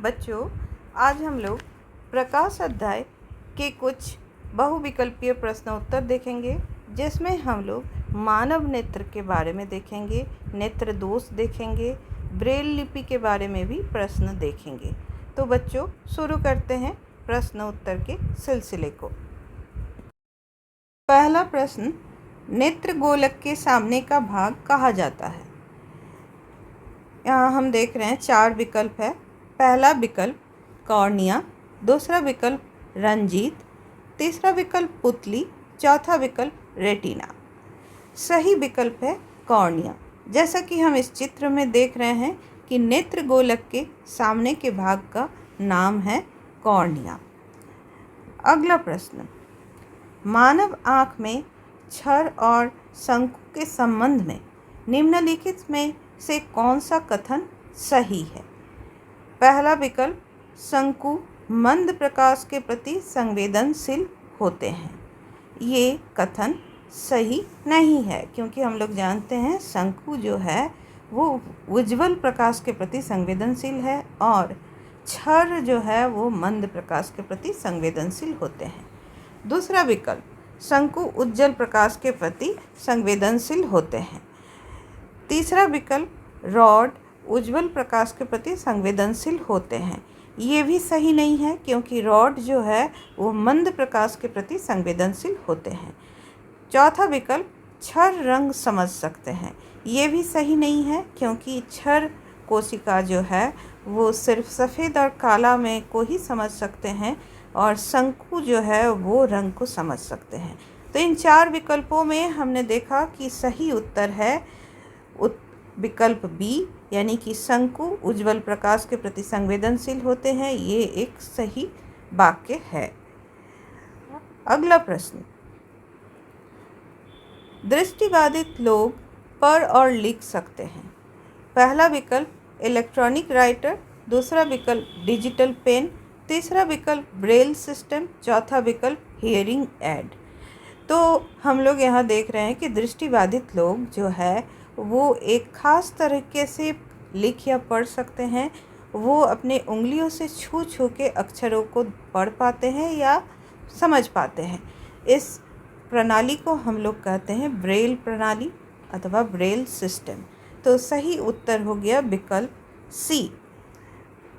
बच्चों, आज हम लोग प्रकाश अध्याय के कुछ बहुविकल्पीय प्रश्न उत्तर देखेंगे, जिसमें हम लोग मानव नेत्र के बारे में देखेंगे, नेत्र दोष देखेंगे, ब्रेल लिपि के बारे में भी प्रश्न देखेंगे। तो बच्चों, शुरू करते हैं प्रश्न उत्तर के सिलसिले को। पहला प्रश्न, नेत्र गोलक के सामने का भाग कहा जाता है। यहाँ हम देख रहे हैं 4 विकल्प है। पहला विकल्प कॉर्निया, दूसरा विकल्प रंजीत, तीसरा विकल्प पुतली, चौथा विकल्प रेटिना। सही विकल्प है कॉर्निया। जैसा कि हम इस चित्र में देख रहे हैं कि नेत्र गोलक के सामने के भाग का नाम है कॉर्निया। अगला प्रश्न, मानव आँख में छर और शंकु के संबंध में निम्नलिखित में से कौन सा कथन सही है। पहला विकल्प, शंकु मंद प्रकाश के प्रति संवेदनशील होते हैं। ये कथन सही नहीं है, क्योंकि हम लोग जानते हैं शंकु जो है वो उज्ज्वल प्रकाश के प्रति संवेदनशील है और छर जो है वो मंद प्रकाश के प्रति संवेदनशील होते हैं। दूसरा विकल्प, शंकु उज्ज्वल प्रकाश के प्रति संवेदनशील होते हैं। तीसरा विकल्प, रॉड उज्ज्वल प्रकाश के प्रति संवेदनशील होते हैं। ये भी सही नहीं है, क्योंकि रॉड जो है वो मंद प्रकाश के प्रति संवेदनशील होते हैं। चौथा विकल्प, छर रंग समझ सकते हैं। ये भी सही नहीं है, क्योंकि छर कोशिका जो है वो सिर्फ सफ़ेद और काला में को ही समझ सकते हैं और शंकु जो है वो रंग को समझ सकते हैं। तो इन 4 विकल्पों में हमने देखा कि सही उत्तर है विकल्प बी, यानी कि शंकु उज्ज्वल प्रकाश के प्रति संवेदनशील होते हैं। ये एक सही वाक्य है। अगला प्रश्न, दृष्टिबाधित लोग पढ़ और लिख सकते हैं। पहला विकल्प इलेक्ट्रॉनिक राइटर, दूसरा विकल्प डिजिटल पेन, तीसरा विकल्प ब्रेल सिस्टम, चौथा विकल्प हियरिंग एड। तो हम लोग यहाँ देख रहे हैं कि दृष्टिबाधित लोग जो है वो एक ख़ास तरीके से लिख या पढ़ सकते हैं। वो अपने उंगलियों से छू छू के अक्षरों को पढ़ पाते हैं या समझ पाते हैं। इस प्रणाली को हम लोग कहते हैं ब्रेल प्रणाली अथवा ब्रेल सिस्टम। तो सही उत्तर हो गया विकल्प सी।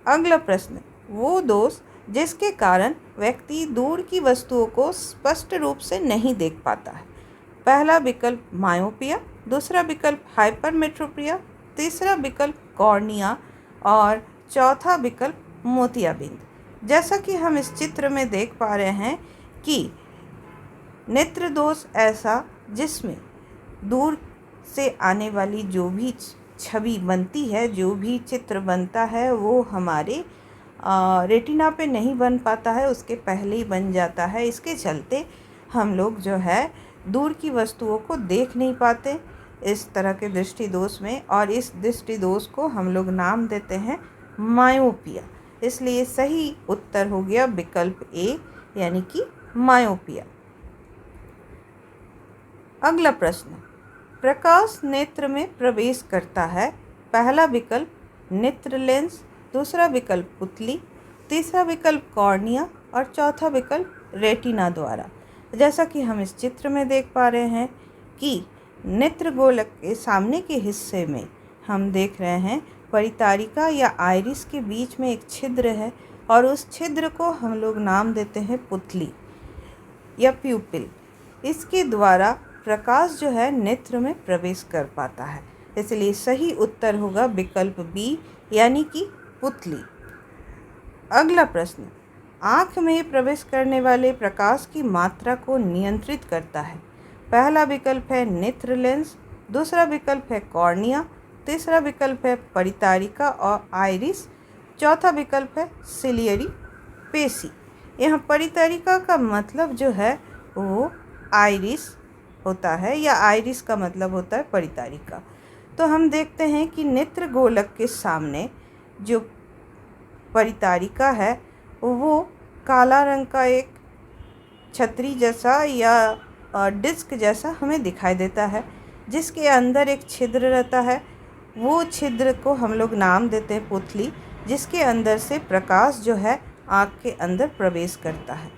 अगला प्रश्न, वो दोष जिसके कारण व्यक्ति दूर की वस्तुओं को स्पष्ट रूप से नहीं देख पाता है। पहला विकल्प मायोपिया, दूसरा विकल्प हाइपरमेट्रोपिया, तीसरा विकल्प कॉर्निया और चौथा विकल्प मोतियाबिंद। जैसा कि हम इस चित्र में देख पा रहे हैं कि नेत्र दोष ऐसा जिसमें दूर से आने वाली जो भी छवि बनती है, जो भी चित्र बनता है, वो हमारे रेटिना पे नहीं बन पाता है, उसके पहले ही बन जाता है। इसके चलते हम लोग जो है दूर की वस्तुओं को देख नहीं पाते इस तरह के दृष्टि दोष में, और इस दृष्टि दोष को हम लोग नाम देते हैं मायोपिया। इसलिए सही उत्तर हो गया विकल्प ए, यानी कि मायोपिया। अगला प्रश्न, प्रकाश नेत्र में प्रवेश करता है। पहला विकल्प नेत्र लेंस, दूसरा विकल्प पुतली, तीसरा विकल्प कॉर्निया और चौथा विकल्प रेटिना द्वारा। जैसा कि हम इस चित्र में देख पा रहे हैं कि नेत्र गोलक के सामने के हिस्से में हम देख रहे हैं परितारिका या आइरिस के बीच में एक छिद्र है और उस छिद्र को हम लोग नाम देते हैं पुतली या प्यूपिल। इसके द्वारा प्रकाश जो है नेत्र में प्रवेश कर पाता है। इसलिए सही उत्तर होगा विकल्प बी, यानी कि पुतली। अगला प्रश्न, आँख में प्रवेश करने वाले प्रकाश की मात्रा को नियंत्रित करता है। पहला विकल्प है नेत्र लेंस, दूसरा विकल्प है कॉर्निया, तीसरा विकल्प है परितारिका और आइरिस, चौथा विकल्प है सिलियरी पेशी। यहाँ परितारिका का मतलब जो है वो आइरिस होता है या आइरिस का मतलब होता है परितारिका। तो हम देखते हैं कि नेत्र गोलक के सामने जो परितारिका है वो काला रंग का एक छतरी जैसा या डिस्क जैसा हमें दिखाई देता है, जिसके अंदर एक छिद्र रहता है। वो छिद्र को हम लोग नाम देते हैं पुतली जिसके अंदर से प्रकाश जो है आँख के अंदर प्रवेश करता है।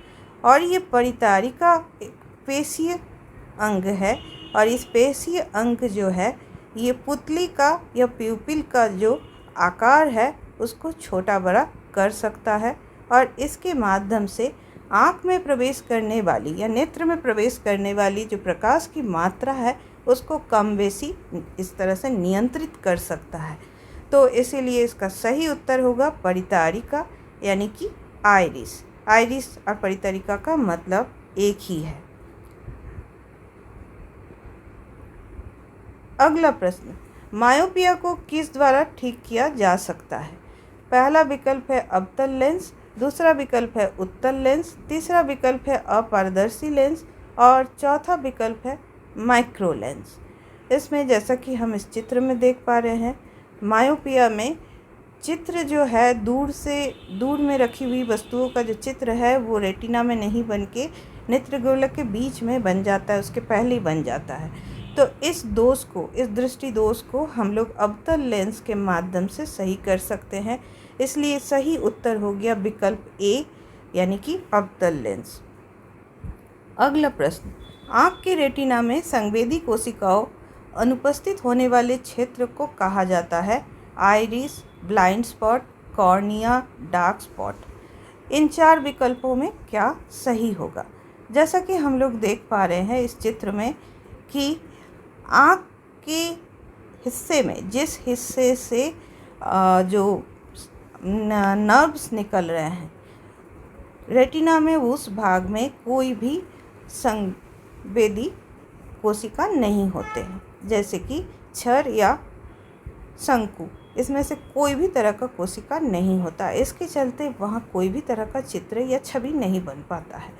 और ये परितारिका एक पेशीय अंग है, और इस पेशीय अंग जो है ये पुतली का या प्यूपिल का जो आकार है उसको छोटा बड़ा कर सकता है, और इसके माध्यम से आँख में प्रवेश करने वाली या नेत्र में प्रवेश करने वाली जो प्रकाश की मात्रा है उसको कम बेसी इस तरह से नियंत्रित कर सकता है। तो इसीलिए इसका सही उत्तर होगा परितारिका यानी कि आइरिस। आइरिस और परितारिका का मतलब एक ही है। अगला प्रश्न, मायोपिया को किस द्वारा ठीक किया जा सकता है? पहला विकल्प है अवतल लेंस, दूसरा विकल्प है उत्तल लेंस, तीसरा विकल्प है अपारदर्शी लेंस और चौथा विकल्प है माइक्रो लेंस। इसमें जैसा कि हम इस चित्र में देख पा रहे हैं, मायोपिया में चित्र जो है दूर में रखी हुई वस्तुओं का जो चित्र है वो रेटिना में नहीं बन के नेत्रगोलक के बीच में बन जाता है, उसके पहले ही बन जाता है। तो इस दृष्टि दोष को हम लोग अवतल लेंस के माध्यम से सही कर सकते हैं। इसलिए सही उत्तर हो गया विकल्प ए यानी कि अवतल लेंस। अगला प्रश्न, आँख के रेटिना में संवेदी कोशिकाओं अनुपस्थित होने वाले क्षेत्र को कहा जाता है? Iris, blind spot, cornea, dark spot. इन चार विकल्पों में क्या सही होगा? जैसा कि हम लोग देख पा रहे हैं इस चित्र में कि आँख के हिस्से में जिस हिस्से से जो नर्व्स निकल रहे हैं, रेटिना में उस भाग में कोई भी संवेदी कोशिका नहीं होते हैं, जैसे कि छर या शंकु, इसमें से कोई भी तरह का कोशिका नहीं होता। इसके चलते वहाँ कोई भी तरह का चित्र या छवि नहीं बन पाता है।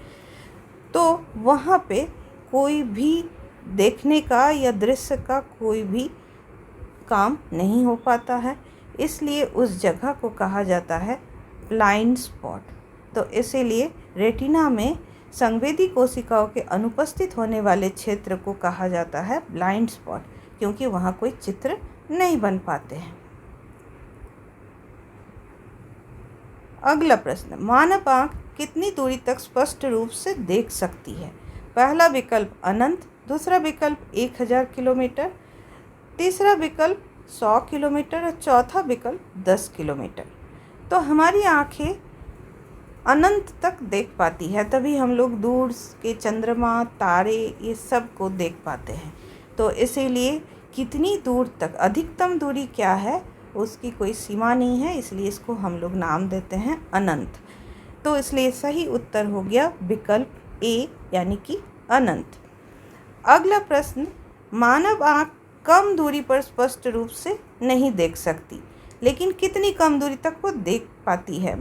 तो वहाँ पे कोई भी देखने का या दृश्य का कोई भी काम नहीं हो पाता है, इसलिए उस जगह को कहा जाता है ब्लाइंड स्पॉट। तो इसीलिए रेटिना में संवेदी कोशिकाओं के अनुपस्थित होने वाले क्षेत्र को कहा जाता है ब्लाइंड स्पॉट, क्योंकि वहाँ कोई चित्र नहीं बन पाते हैं। अगला प्रश्न, मानव आँख कितनी दूरी तक स्पष्ट रूप से देख सकती है? पहला विकल्प अनंत, दूसरा विकल्प 1000 किलोमीटर, तीसरा विकल्प 100 किलोमीटर और चौथा विकल्प 10 किलोमीटर। तो हमारी आँखें अनंत तक देख पाती है, तभी हम लोग दूर के चंद्रमा, तारे ये सब को देख पाते हैं। तो इसीलिए कितनी दूर तक, अधिकतम दूरी क्या है उसकी कोई सीमा नहीं है, इसलिए इसको हम लोग नाम देते हैं अनंत। तो इसलिए सही उत्तर हो गया विकल्प ए यानी कि अनंत। अगला प्रश्न, मानव आँख कम दूरी पर स्पष्ट रूप से नहीं देख सकती, लेकिन कितनी कम दूरी तक वो देख पाती है?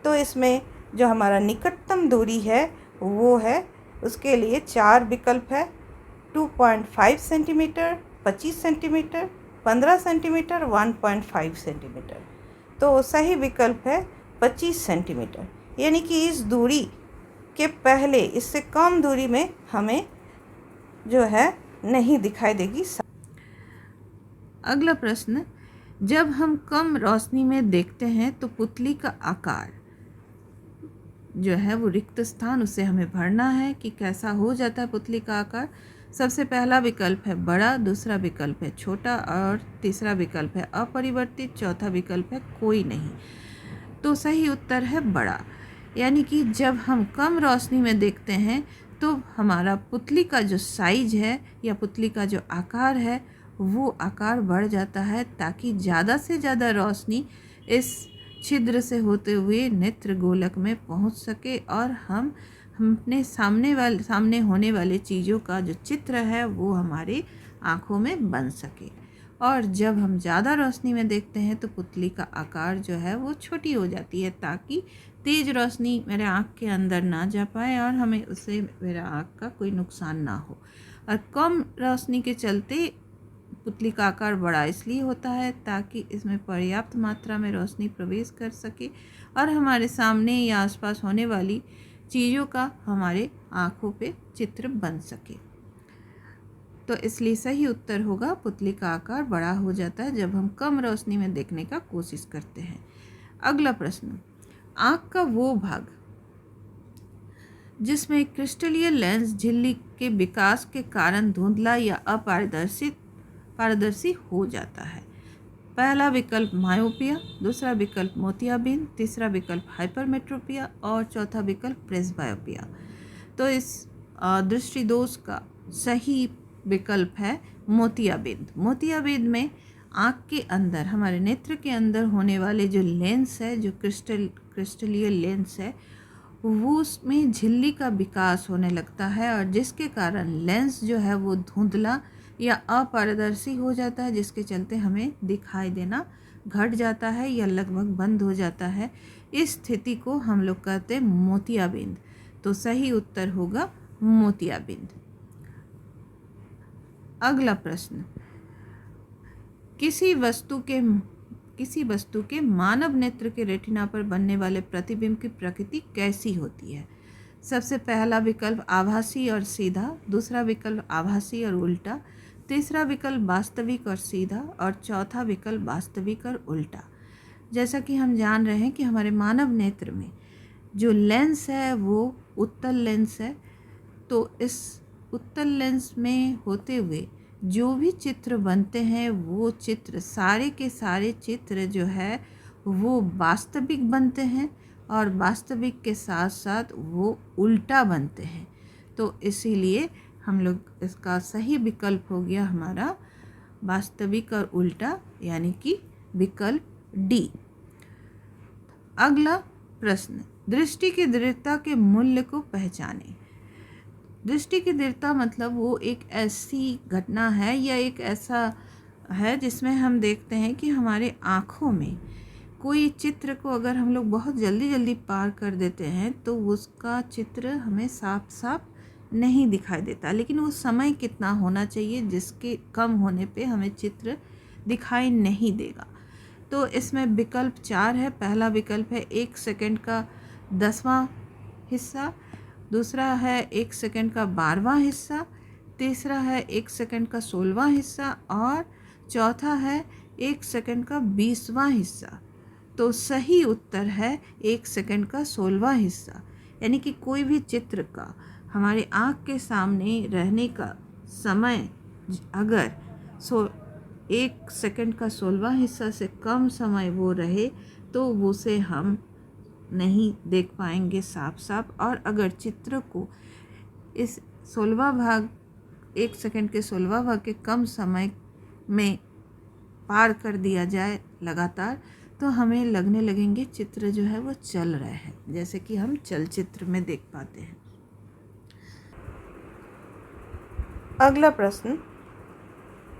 तो इसमें जो हमारा निकटतम दूरी है वो है, उसके लिए 4 विकल्प है, 2.5 सेंटीमीटर, 25 सेंटीमीटर, 15 सेंटीमीटर, 1.5 सेंटीमीटर। तो सही विकल्प है 25 सेंटीमीटर, यानी कि इस दूरी के पहले इससे कम दूरी में हमें जो है नहीं दिखाई देगी। अगला प्रश्न, जब हम कम रोशनी में देखते हैं तो पुतली का आकार जो है वो रिक्त स्थान, उसे हमें भरना है कि कैसा हो जाता है पुतली का आकार। सबसे पहला विकल्प है बड़ा, दूसरा विकल्प है छोटा और तीसरा विकल्प है अपरिवर्तित, चौथा विकल्प है कोई नहीं। तो सही उत्तर है बड़ा, यानी कि जब हम कम रोशनी में देखते हैं तो हमारा पुतली का जो साइज है या पुतली का जो आकार है वो आकार बढ़ जाता है, ताकि ज़्यादा से ज़्यादा रोशनी इस छिद्र से होते हुए नेत्र गोलक में पहुंच सके और हम अपने सामने होने वाले चीज़ों का जो चित्र है वो हमारे आँखों में बन सके। और जब हम ज़्यादा रोशनी में देखते हैं तो पुतली का आकार जो है वो छोटी हो जाती है, ताकि तेज़ रोशनी मेरे आँख के अंदर ना जा पाए और हमें उससे मेरा आँख का कोई नुकसान ना हो। और कम रोशनी के चलते पुतली का आकार बड़ा इसलिए होता है ताकि इसमें पर्याप्त मात्रा में रोशनी प्रवेश कर सके और हमारे सामने या आसपास होने वाली चीज़ों का हमारे आँखों पे चित्र बन सके। तो इसलिए सही उत्तर होगा पुतली का आकार बड़ा हो जाता है जब हम कम रोशनी में देखने का कोशिश करते हैं। अगला प्रश्न, आँख का वो भाग जिसमें क्रिस्टलीय लेंस झिल्ली के विकास के कारण धुंधला या पारदर्शी हो जाता है। पहला विकल्प मायोपिया, दूसरा विकल्प मोतियाबिंद, तीसरा विकल्प हाइपरमेट्रोपिया और चौथा विकल्प प्रेसबायोपिया। तो इस दृष्टि दोष का सही विकल्प है मोतियाबिंद। मोतियाबिंद में आँख के अंदर, हमारे नेत्र के अंदर होने वाले जो लेंस है, जो क्रिस्टलीय लेंस है, वो उसमें झिल्ली का विकास होने लगता है और जिसके कारण लेंस जो है वो धुंधला या अपारदर्शी हो जाता है, जिसके चलते हमें दिखाई देना घट जाता है या लगभग बंद हो जाता है। इस स्थिति को हम लोग कहते हैं मोतियाबिंद। तो सही उत्तर होगा मोतियाबिंद। अगला प्रश्न, किसी वस्तु के मानव नेत्र के रेटिना पर बनने वाले प्रतिबिंब की प्रकृति कैसी होती है? सबसे पहला विकल्प आभासी और सीधा, दूसरा विकल्प आभासी और उल्टा, तीसरा विकल्प वास्तविक और सीधा और चौथा विकल्प वास्तविक और उल्टा। जैसा कि हम जान रहे हैं कि हमारे मानव नेत्र में जो लेंस है वो उत्तल लेंस है। तो इस उत्तल लेंस में होते हुए जो भी चित्र बनते हैं वो चित्र, सारे के सारे चित्र जो है वो वास्तविक बनते हैं और वास्तविक के साथ साथ वो उल्टा बनते हैं। तो इसीलिए हम लोग, इसका सही विकल्प हो गया हमारा वास्तविक और उल्टा, यानी कि विकल्प डी। अगला प्रश्न, दृष्टि की दृढ़ता के मूल्य को पहचानें। दृष्टि की दृढ़ता मतलब वो एक ऐसी घटना है या एक ऐसा है जिसमें हम देखते हैं कि हमारे आँखों में कोई चित्र को अगर हम लोग बहुत जल्दी जल्दी पार कर देते हैं तो उसका चित्र हमें साफ साफ नहीं दिखाई देता, लेकिन वो समय कितना होना चाहिए जिसके कम होने पे हमें चित्र दिखाई नहीं देगा। तो इसमें विकल्प 4 है। पहला विकल्प है 1 सेकंड का 10वां हिस्सा, दूसरा है 1 सेकंड का 12वां हिस्सा, तीसरा है 1 सेकंड का 16वां हिस्सा और चौथा है 1 सेकंड का 20वां हिस्सा। तो सही उत्तर है 1 सेकंड का 16वां हिस्सा। यानी कि कोई भी चित्र का हमारे आँख के सामने रहने का समय अगर 1 सेकंड का 16वां हिस्सा से कम समय वो रहे तो उसे हम नहीं देख पाएंगे साफ साफ। और अगर चित्र को इस 16वां भाग, 1 सेकंड के 16वां भाग के कम समय में पार कर दिया जाए लगातार, तो हमें लगने लगेंगे चित्र जो है वो चल रहे हैं, जैसे कि हम चलचित्र में देख पाते हैं। अगला प्रश्न,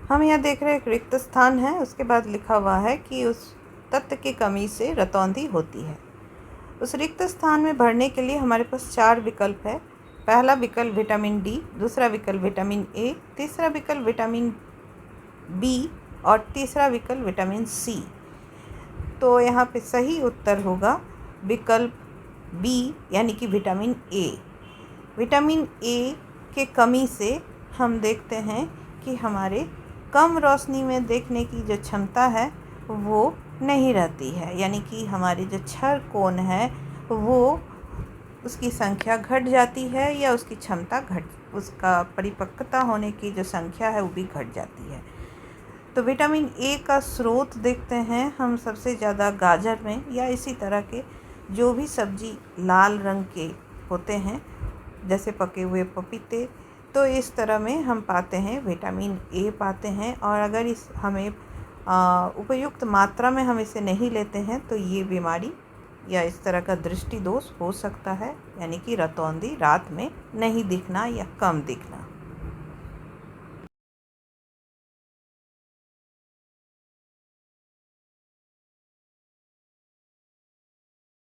हम यहाँ देख रहे हैं एक रिक्त स्थान है, उसके बाद लिखा हुआ है कि उस तत्व की कमी से रतौंधी होती है। उस रिक्त स्थान में भरने के लिए हमारे पास 4 विकल्प है। पहला विकल्प विटामिन डी, दूसरा विकल्प विटामिन ए, तीसरा विकल्प विटामिन बी और तीसरा विकल्प विटामिन सी। तो यहाँ पे सही उत्तर होगा विकल्प बी, यानी कि विटामिन ए। विटामिन ए के कमी से हम देखते हैं कि हमारे कम रोशनी में देखने की जो क्षमता है वो नहीं रहती है, यानी कि हमारी जो क्षर कोण है वो उसकी संख्या घट जाती है या उसकी क्षमता उसका परिपक्वता होने की जो संख्या है वो भी घट जाती है। तो विटामिन ए का स्रोत देखते हैं हम सबसे ज़्यादा गाजर में या इसी तरह के जो भी सब्जी लाल रंग के होते हैं, जैसे पके हुए पपीते, तो इस तरह में हम पाते हैं विटामिन ए पाते हैं। और अगर हमें उपयुक्त मात्रा में हम इसे नहीं लेते हैं तो ये बीमारी या इस तरह का दृष्टि दोष हो सकता है, यानी कि रतौंधी, रात में नहीं दिखना या कम दिखना।